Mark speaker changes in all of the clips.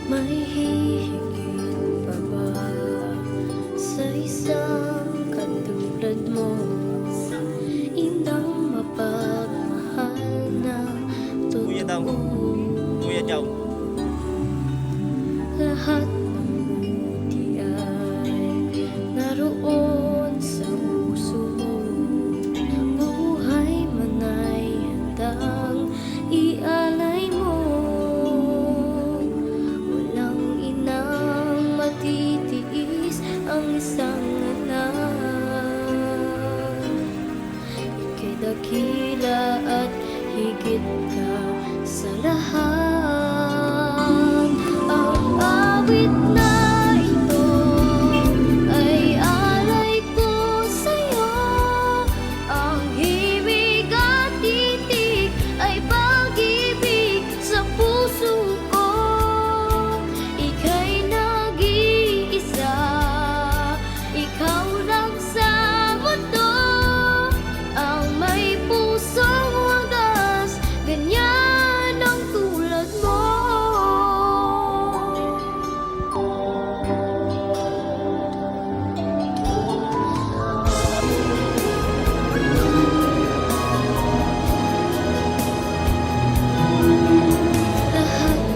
Speaker 1: May hihigit pa ba sa isang katulad mo? Inang mapagmahal na
Speaker 2: Kuya daw.
Speaker 1: totoo.
Speaker 2: Kuya daw.
Speaker 1: Lahat ng buti ay naroon sa puso mo. Buhay man ay handang ialay mo. Walang inang matitiis ang isang anak. Ika'y dakila at higit ka sa lahat. Ang awit na ito ay alay ko sa'yo. Ang himig at titig ay pag-ibig sa puso ko. Ika'y nag-iisa, ikaw lang sa mundo. Ang may pusong wagas, ganyan ang tulad mo. Lahat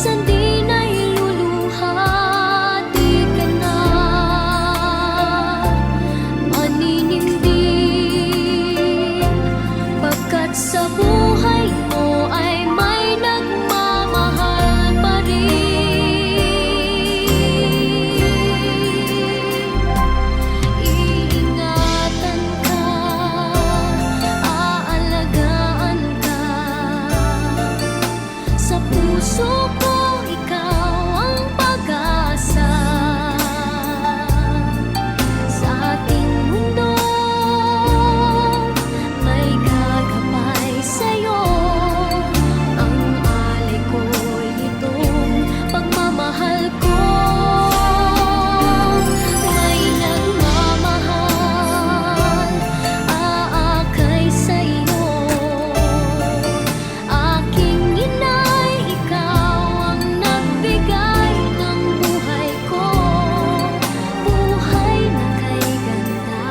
Speaker 1: minsan din ay luluhati ka na. Maninindig, pagkat sa buhay mo ay may nagmamahal pa rin. Iingatan ka, aalagaan ka. Sa puso ko, ikaw ang pag-asa. Sa ating mundo, may gagabay sa'yo. Ang alay ko'y itong pagmamahal ko. May nagmamahal, aakay sa'yo. Aking inay, ikaw ang nagbigay ng buhay ko. Buhay na kay ganda,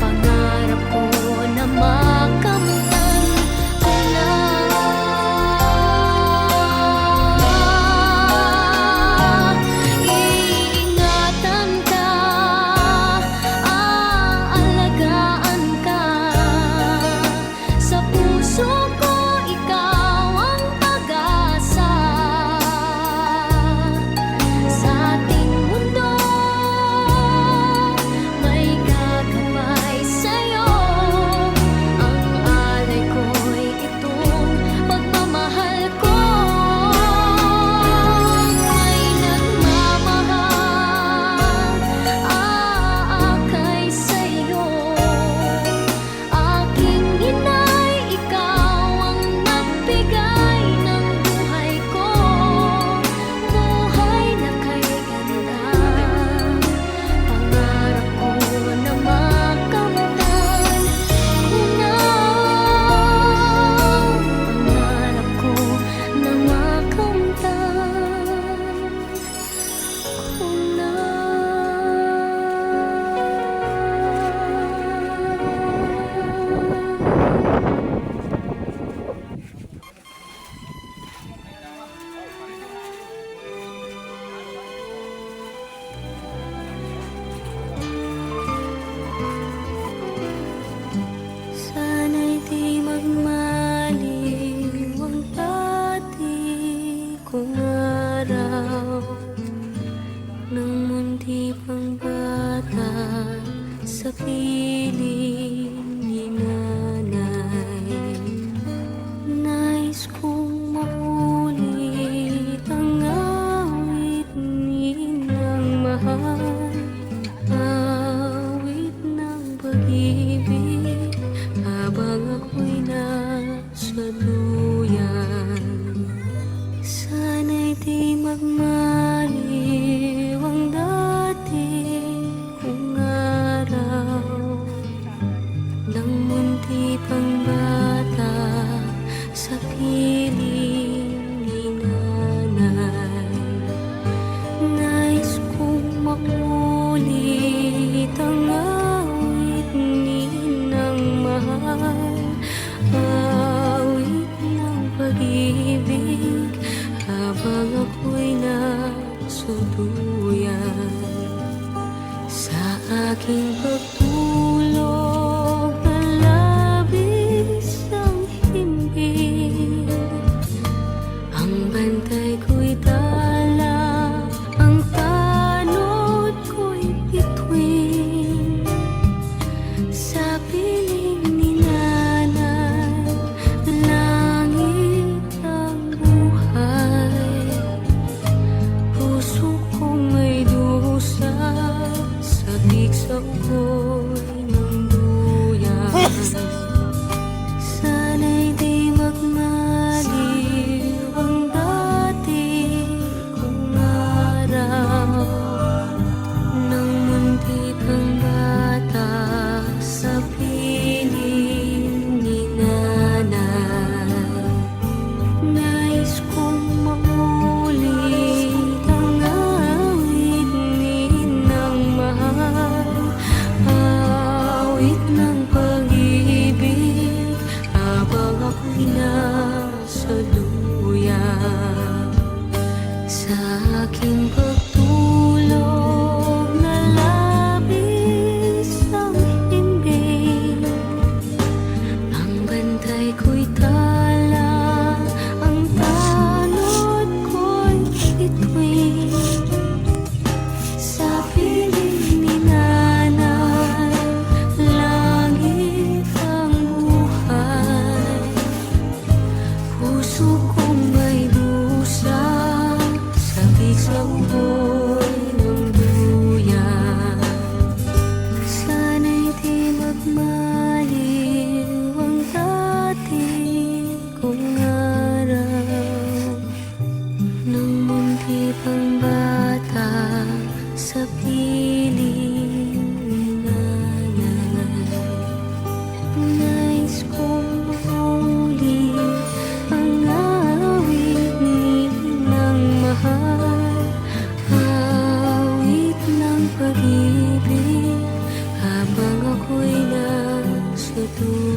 Speaker 1: pangarap ko na makamtan ko na. Iingatan ka, aalagaan ka. Sa puso ko, ikaw ang pag-asa. Sa ating mundo, may gagabay sa'yo. Ang alay ko'y itong pagmamahal ko. May nagmamahal, aakay sa'yo. Aking inay, ikaw ang nagbigay ng buhay ko. Buhay na kay ganda, pangarap ko na makamtan ko na. Pangarap ko na makamtan ko na. Sana'y di magmaliw ang dati kong araw, nang munti pang bata sa piling ni nanay. Nais kong maulit ang awit ninang mahal, awit ng pag-ibig, habang ako'y nasa duyan. Sana'y di magmaliw ang dati kong araw, nang munti pang bata sa piling ni nanay. Nais kong maulit ang awit ninang mahal, awit ng pag-ibig, habang ako'y nasa duyan. Sa aking pagtulog na labis ang himbing, ang bantay ko'y dala, ang tanod ko'y bituin. Sa piling ni nanay, langit ang buhay. Puso kong may dusa, sabik sa ko'y ng duyan. Sana'y di magmaliw ang dati kong araw, nang munti pang bata sa piling ni nanay. Nais kong maulit ang awit ninang mahal, awit ng pag-ibig, habang ako'y nasa duyan. tutulong